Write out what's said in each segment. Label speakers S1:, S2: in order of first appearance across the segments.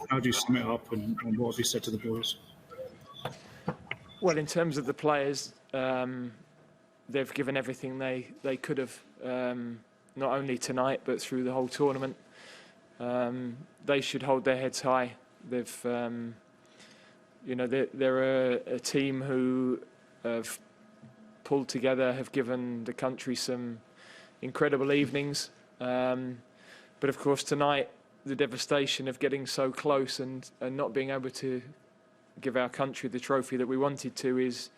S1: How do you sum it up, and what have you said to the boys?
S2: Well, in terms of the players, they've given everything they could have, not only tonight but through the whole tournament. They should hold their heads high. They've, they're a team who have pulled together, have given the country some incredible evenings. But of course tonight, the devastation of getting so close and not being able to give our country the trophy that we wanted to is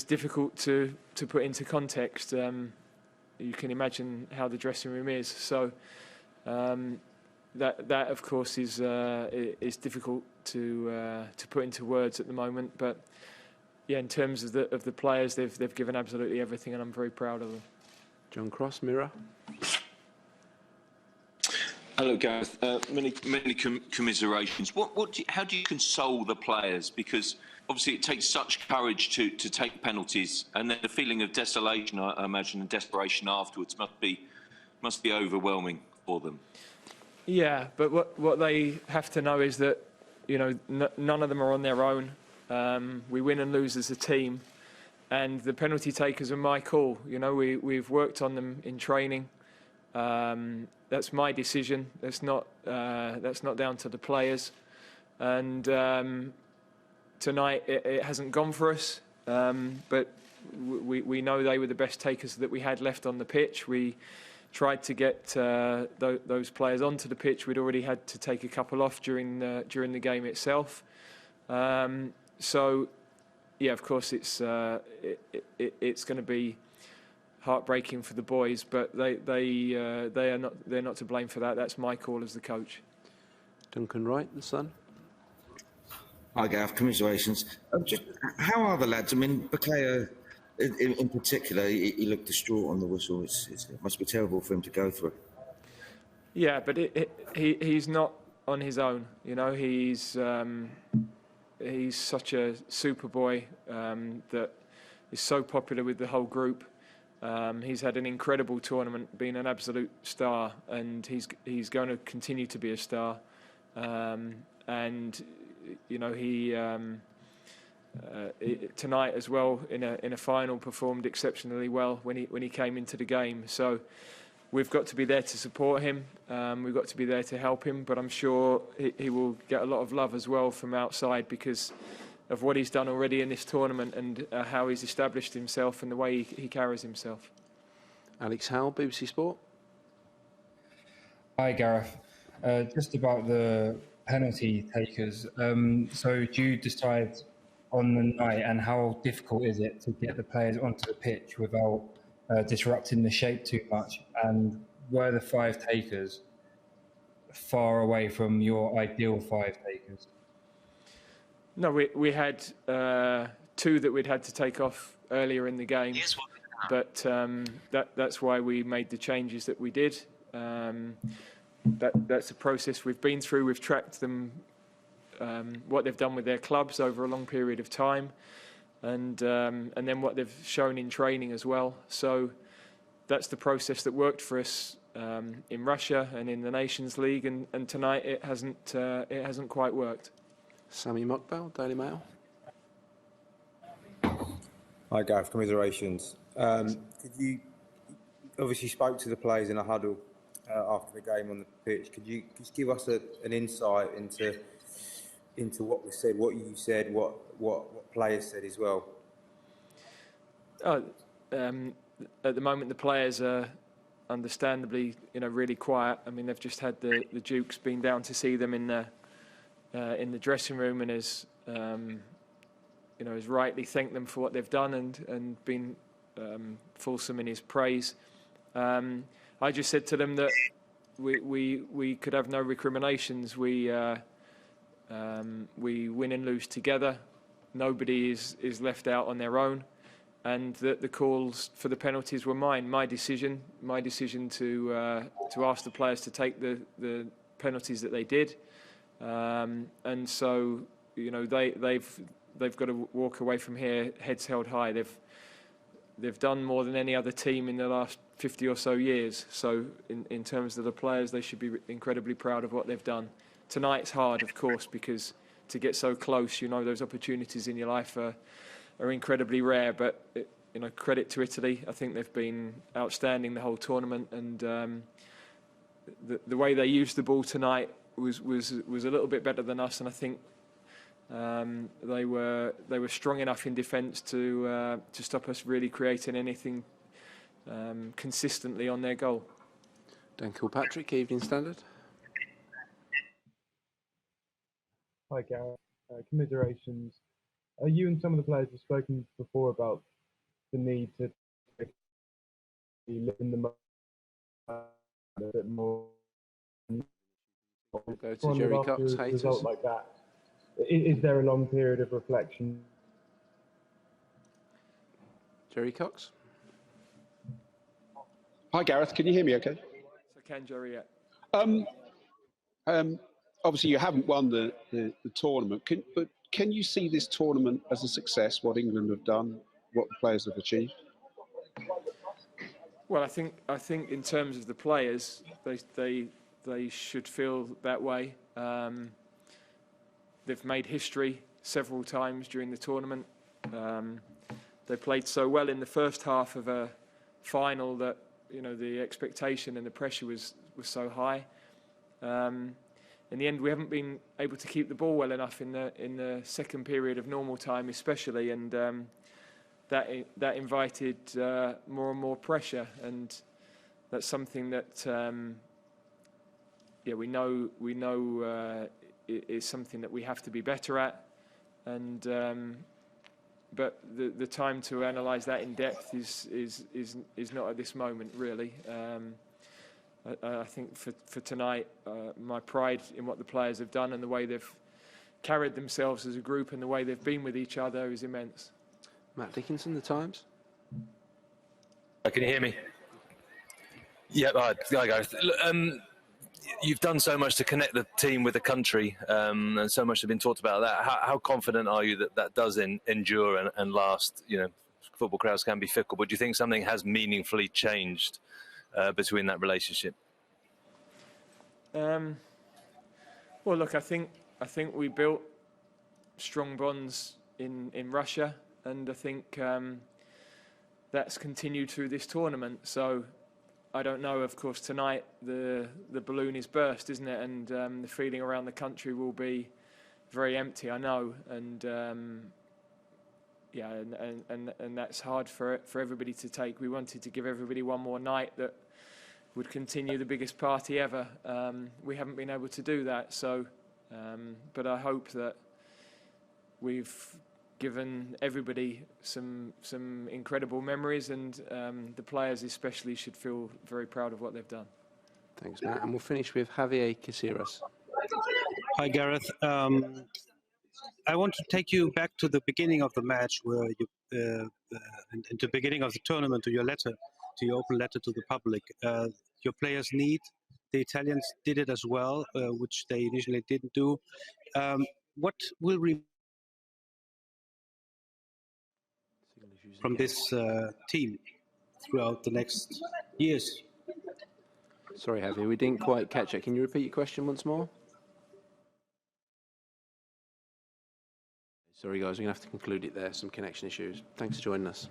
S2: difficult to put into context. You can imagine how the dressing room is. So that of course is difficult to put into words at the moment. But yeah, in terms of the players, they've given absolutely everything, and I'm very proud of them.
S3: John Cross, Mirror.
S4: Hello, Gareth. Many commiserations. How do you console the players? Because obviously it takes such courage to take penalties, and then the feeling of desolation, I imagine, and desperation afterwards must be overwhelming for them.
S2: Yeah, but what they have to know is that none of them are on their own. We win and lose as a team, and the penalty takers are my call. We've worked on them in training. That's my decision. That's not down to the players. And tonight it hasn't gone for us. But we know they were the best takers that we had left on the pitch. We tried to get those players onto the pitch. We'd already had to take a couple off during the game itself. So yeah, of course it's going to be heartbreaking for the boys, but they're not to blame for that. That's my call as the coach.
S3: Duncan Wright, the son.
S5: Hi, Gareth. Commiserations. How are the lads? I mean, Bukayo in particular, he looked distraught on the whistle. It must be terrible for him to go through.
S2: Yeah, but he's not on his own. He's such a super boy that is so popular with the whole group. He's had an incredible tournament, been an absolute star, and he's going to continue to be a star. He tonight as well in a final performed exceptionally well when he came into the game. So we've got to be there to support him. We've got to be there to help him. But I'm sure he will get a lot of love as well from outside because of what he's done already in this tournament and how he's established himself and the way he carries himself.
S3: Alex Howell, BBC Sport.
S6: Hi, Gareth. Just about the penalty takers. So do you decide on the night, and how difficult is it to get the players onto the pitch without disrupting the shape too much? And were the 5 takers far away from your ideal 5 takers?
S2: No, we had 2 that we'd had to take off earlier in the game, but that's why we made the changes that we did. That's a process we've been through. We've tracked them, what they've done with their clubs over a long period of time, and then what they've shown in training as well. So that's the process that worked for us in Russia and in the Nations League, and tonight it hasn't quite worked.
S3: Sami Mokbel, Daily Mail.
S7: Hi, Gareth. Commiserations. Could you obviously spoke to the players in a huddle after the game on the pitch? Could you just give us an insight into what was said, what you said, what players said as well?
S2: At the moment, the players are understandably, really quiet. I mean, they've just had the Duke's been down to see them in the dressing room and has rightly thanked them for what they've done and been fulsome in his praise. I just said to them that we could have no recriminations. We win and lose together. Nobody is left out on their own, and that the calls for the penalties were mine. My decision to ask the players to take the penalties that they did, and so they've got to walk away from here heads held high. They've done more than any other team in the last 50 or so years. So in terms of the players, they should be incredibly proud of what they've done. tonight's hard, of course, because to get so close, those opportunities in your life are incredibly rare. But credit to Italy. I think they've been outstanding the whole tournament, and the way they used the ball tonight was a little bit better than us. And I think they were strong enough in defence to stop us really creating anything consistently on their goal.
S3: Dan Kilpatrick, Evening Standard.
S8: Hi, Gareth. Commiserations. You and some of the players have spoken before about the need to live in the moment a bit more.
S3: We'll go to Jerry Cox,
S8: a
S3: haters.
S8: result like that. Is there a long period of reflection?
S3: Jerry Cox.
S9: Hi, Gareth. Can you hear me okay?
S2: So can Jerry, yeah.
S9: Obviously, you haven't won the tournament, but can you see this tournament as a success, what England have done, what the players have achieved?
S2: Well, I think in terms of the players, they should feel that way. They've made history several times during the tournament. They played so well in the first half of a final that the expectation and the pressure was so high. In the end, we haven't been able to keep the ball well enough in the second period of normal time, especially, and that invited more and more pressure, and that's something that we know is something that we have to be better at, and but the time to analyse that in depth is not at this moment, really. I think for tonight, my pride in what the players have done and the way they've carried themselves as a group and the way they've been with each other is immense.
S3: Matt Dickinson, The Times.
S10: Can you hear me? Yeah, hi Gareth. You've done so much to connect the team with the country, and so much has been talked about that. How confident are you that does endure and last? Football crowds can be fickle, but do you think something has meaningfully changed between that relationship?
S2: Well, look, I think we built strong bonds in Russia, and I think that's continued through this tournament. So I don't know, of course, tonight the balloon is burst, isn't it? And the feeling around the country will be very empty, I know, and and that's hard for everybody to take. We wanted to give everybody one more night that would continue the biggest party ever. We haven't been able to do that, so but I hope that we've given everybody some incredible memories, and the players especially should feel very proud of what they've done.
S3: Thanks, Matt. And we'll finish with Javier Caceres.
S11: Hi, Gareth. I want to take you back to the beginning of the match, where you, in the beginning of the tournament, to your open letter to the public. Your players need, the Italians did it as well, which they initially didn't do. What will from this team throughout the next years?
S3: Sorry, Javier, we didn't quite catch it. Can you repeat your question once more? Sorry, guys, we're going to have to conclude it there. Some connection issues. Thanks for joining us.